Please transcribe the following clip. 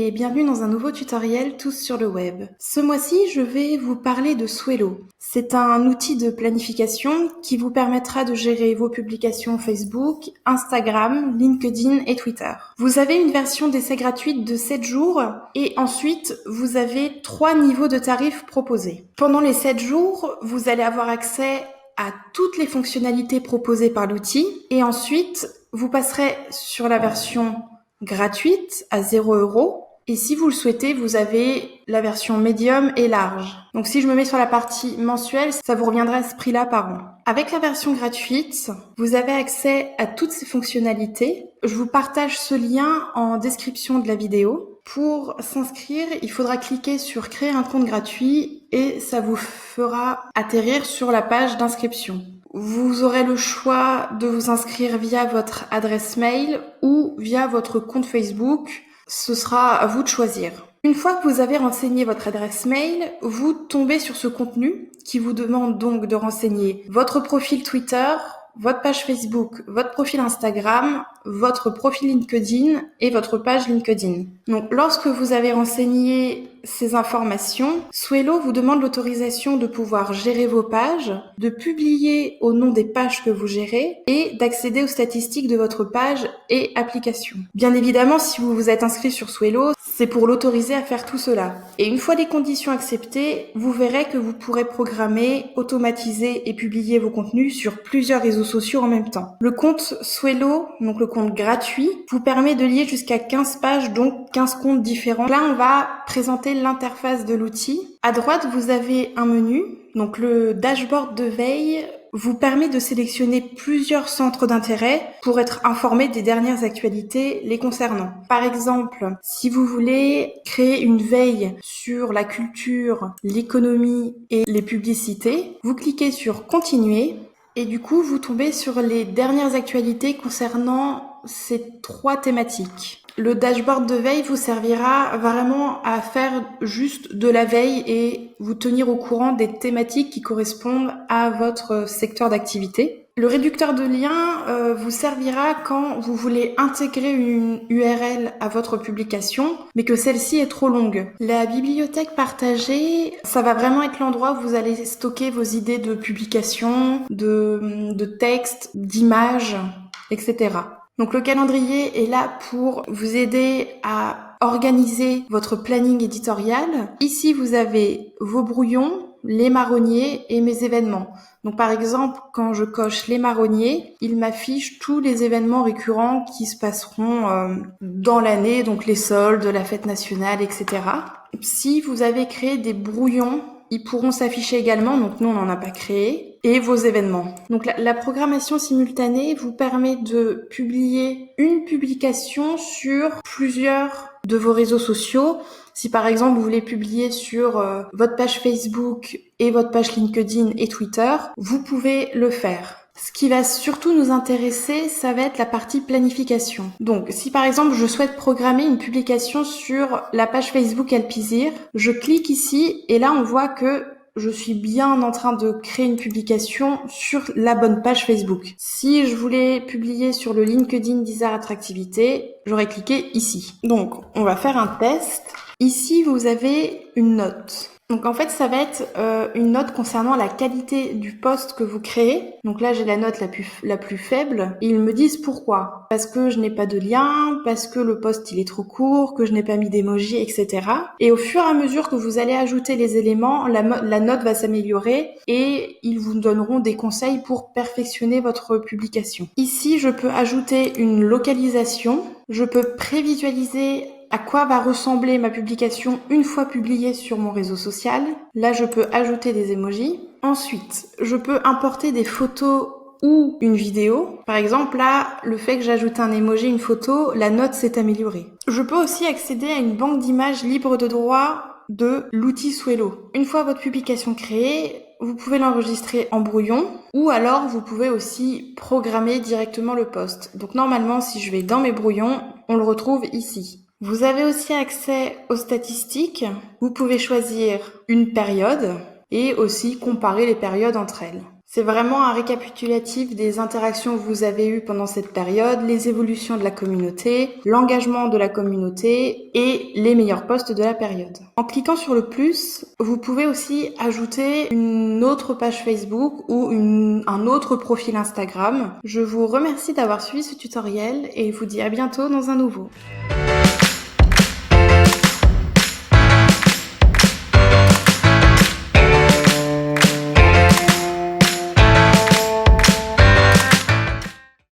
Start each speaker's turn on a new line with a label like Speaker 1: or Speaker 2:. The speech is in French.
Speaker 1: et bienvenue dans un nouveau tutoriel Tous sur le web. Ce mois-ci, je vais vous parler de Swello. C'est un outil de planification qui vous permettra de gérer vos publications Facebook, Instagram, LinkedIn et Twitter. Vous avez une version d'essai gratuite de 7 jours et ensuite, vous avez 3 niveaux de tarifs proposés. Pendant les 7 jours, vous allez avoir accès à toutes les fonctionnalités proposées par l'outil et ensuite, vous passerez sur la version gratuite à 0 €. Et si vous le souhaitez, vous avez la version médium et large. Donc si je me mets sur la partie mensuelle, ça vous reviendra à ce prix-là par an. Avec la version gratuite, vous avez accès à toutes ces fonctionnalités. Je vous partage ce lien en description de la vidéo. Pour s'inscrire, il faudra cliquer sur créer un compte gratuit et ça vous fera atterrir sur la page d'inscription. Vous aurez le choix de vous inscrire via votre adresse mail ou via votre compte Facebook. Ce sera à vous de choisir. Une fois que vous avez renseigné votre adresse mail, vous tombez sur ce contenu qui vous demande donc de renseigner votre profil Twitter, votre page Facebook, votre profil Instagram, votre profil LinkedIn et votre page LinkedIn. Donc, lorsque vous avez renseigné ces informations, Swello vous demande l'autorisation de pouvoir gérer vos pages, de publier au nom des pages que vous gérez et d'accéder aux statistiques de votre page et application. Bien évidemment, si vous vous êtes inscrit sur Swello, c'est pour l'autoriser à faire tout cela. Et une fois les conditions acceptées, vous verrez que vous pourrez programmer, automatiser et publier vos contenus sur plusieurs réseaux sociaux en même temps. Le compte Swello, donc le compte gratuit, vous permet de lier jusqu'à 15 pages, donc 15 comptes différents. Là, on va présenter l'interface de l'outil. À droite, vous avez un menu. Donc le dashboard de veille vous permet de sélectionner plusieurs centres d'intérêt pour être informé des dernières actualités les concernant. Par exemple, si vous voulez créer une veille sur la culture, l'économie et les publicités, vous cliquez sur Continuer et du coup, vous tombez sur les dernières actualités concernant ces 3 thématiques. Le dashboard de veille vous servira vraiment à faire juste de la veille et vous tenir au courant des thématiques qui correspondent à votre secteur d'activité. Le réducteur de liens vous servira quand vous voulez intégrer une URL à votre publication, mais que celle-ci est trop longue. La bibliothèque partagée, ça va vraiment être l'endroit où vous allez stocker vos idées de publication, de textes, d'images, etc. Donc le calendrier est là pour vous aider à organiser votre planning éditorial. Ici, vous avez vos brouillons, les marronniers et mes événements. Donc par exemple, quand je coche les marronniers, il m'affiche tous les événements récurrents qui se passeront dans l'année, donc les soldes, la fête nationale, etc. Si vous avez créé des brouillons, ils pourront s'afficher également, donc nous on n'en a pas créé, et vos événements. Donc la programmation simultanée vous permet de publier une publication sur plusieurs de vos réseaux sociaux. Si par exemple vous voulez publier sur votre page Facebook et votre page LinkedIn et Twitter, vous pouvez le faire. Ce qui va surtout nous intéresser, ça va être la partie planification. Donc, si par exemple je souhaite programmer une publication sur la page Facebook Alpizir, je clique ici et là on voit que je suis bien en train de créer une publication sur la bonne page Facebook. Si je voulais publier sur le LinkedIn d'Isar Attractivité, j'aurais cliqué ici. Donc, on va faire un test. Ici, vous avez une note. Donc en fait, ça va être une note concernant la qualité du post que vous créez. Donc là, j'ai la note la plus faible. Et ils me disent pourquoi. Parce que je n'ai pas de lien, parce que le post il est trop court, que je n'ai pas mis d'emoji, etc. Et au fur et à mesure que vous allez ajouter les éléments, la note va s'améliorer et ils vous donneront des conseils pour perfectionner votre publication. Ici, je peux ajouter une localisation. Je peux prévisualiser à quoi va ressembler ma publication une fois publiée sur mon réseau social. Là, je peux ajouter des emojis. Ensuite, je peux importer des photos ou une vidéo. Par exemple, là, le fait que j'ajoute un emoji, une photo, la note s'est améliorée. Je peux aussi accéder à une banque d'images libre de droit de l'outil Swello. Une fois votre publication créée, vous pouvez l'enregistrer en brouillon ou alors vous pouvez aussi programmer directement le post. Donc normalement, si je vais dans mes brouillons, on le retrouve ici. Vous avez aussi accès aux statistiques. Vous pouvez choisir une période et aussi comparer les périodes entre elles. C'est vraiment un récapitulatif des interactions que vous avez eues pendant cette période, les évolutions de la communauté, l'engagement de la communauté et les meilleurs posts de la période. En cliquant sur le plus, vous pouvez aussi ajouter une autre page Facebook ou un autre profil Instagram. Je vous remercie d'avoir suivi ce tutoriel et vous dis à bientôt dans un nouveau.